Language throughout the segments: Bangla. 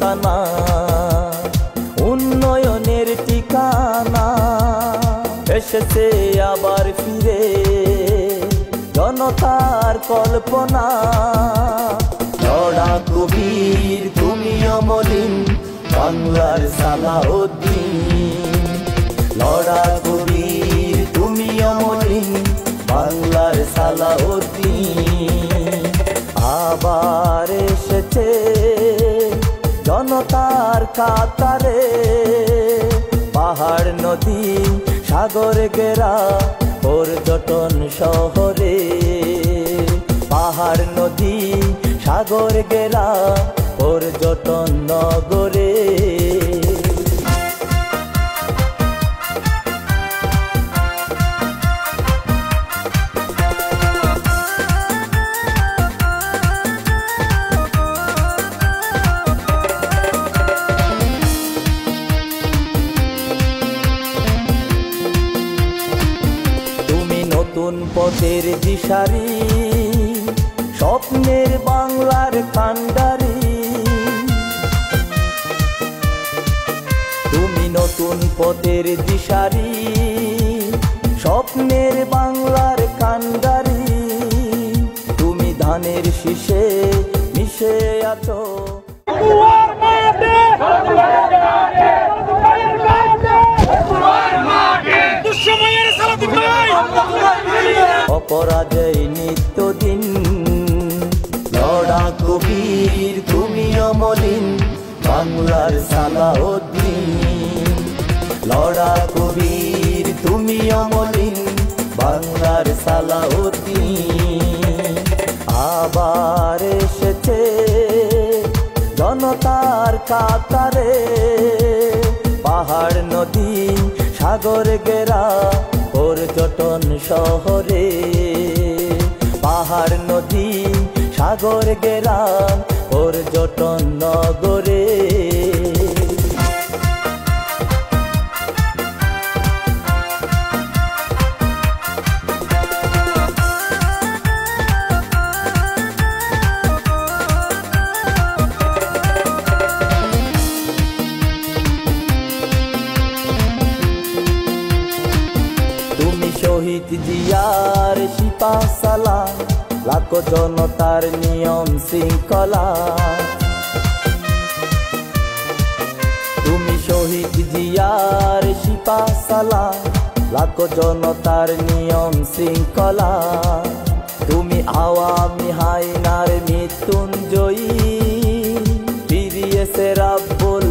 আস্তানা, উন্নয়নের ঠিকানা। এসেছে আবার ফিরে জনতার কল্পনা। লড়াকু বীর তুমি অমলিন, বাংলার সালাউদ্দিন। লড়াকু বীর তুমি অমলিন, বাংলার সালাউদ্দিন। আবার এসেছে জনতার কাতারে, পাহাড় নদী সাগর ঘেরা পর্যটন শহরে। পাহাড় নদী সাগর ঘেরা পর্যটন নগরে। নতুন পথের দিশারি, স্বপ্নের বাংলার কান্ডারি। তুমি নতুন পথের দিশারি, স্বপ্নের বাংলার কান্ডারি। তুমি ধানের শীষে মিশে আছো অপরাজয় নিত্যদিন। লড়াকু বীর তুমি অমলিন, বাংলার সালাউদ্দিন। লড়াকু বীর তুমি অমলিন, বাংলার সালাউদ্দিন। আবার এসেছে জনতার কাতারে, পাহাড় নদী সাগর ঘেরা পর্যটন শহরে। পাহাড় নদী সাগর ঘেরা পর্যটন নগরে। শহীদ জিয়ার সিপাহ সালাম, লাখো জনতার নিয়ম শৃঙ্খলা। তুমি শহীদ জিয়ার সিপাহ সালাম, লাখো জনতার নিয়ম শৃঙ্খলা। তুমি আওয়ামী হায়নার মৃত্যুঞ্জয়ী, ফিরিয়েছে রাব্বুল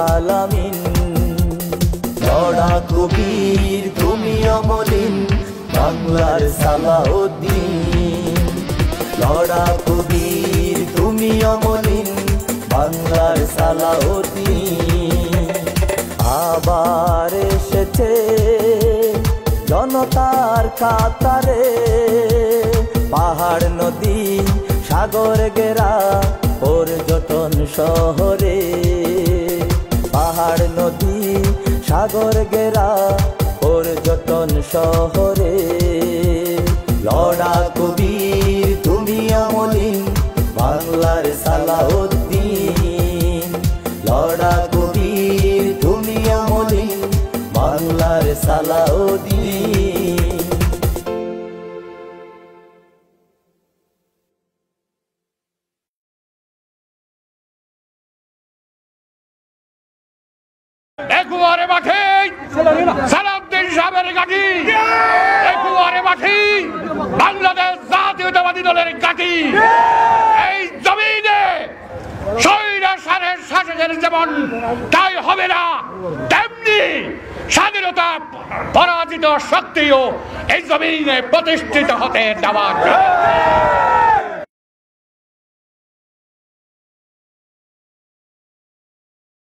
আলামিন। লড়াকু বীর তুমি অমলিন, বাংলার সালাউদ্দিন। লড়াকু বীর তুমি অমলিন, বাংলার সালাউদ্দিন। আবার এসেছে জনতার কাতারে, পাহাড় নদী সাগর ঘেরা পর্যটন শহরে। পাহাড় নদী সাগর ঘেরা পর্যটন শহরে। লড়াকু বীর তুমি অমলিন, বাংলার সালাউদ্দিন। লড়াকু বীর তুমি অমলিন, বাংলার সালাউদ্দিন। একুয়ারে মাঠে সালাউদ্দিন সাহেবের গাড়ি, একুয়ারে মাঠে বাংলাদেশ জাতীয়তাবাদী দলের গাড়ি। এই জমিনে স্বৈরাচারের শাসকের যেমন তাই হবে না, তেমনি স্বাধীনতা পরাজিত শক্তিও এই জমিনে প্রতিষ্ঠিত হতে দেওয়া যাবে।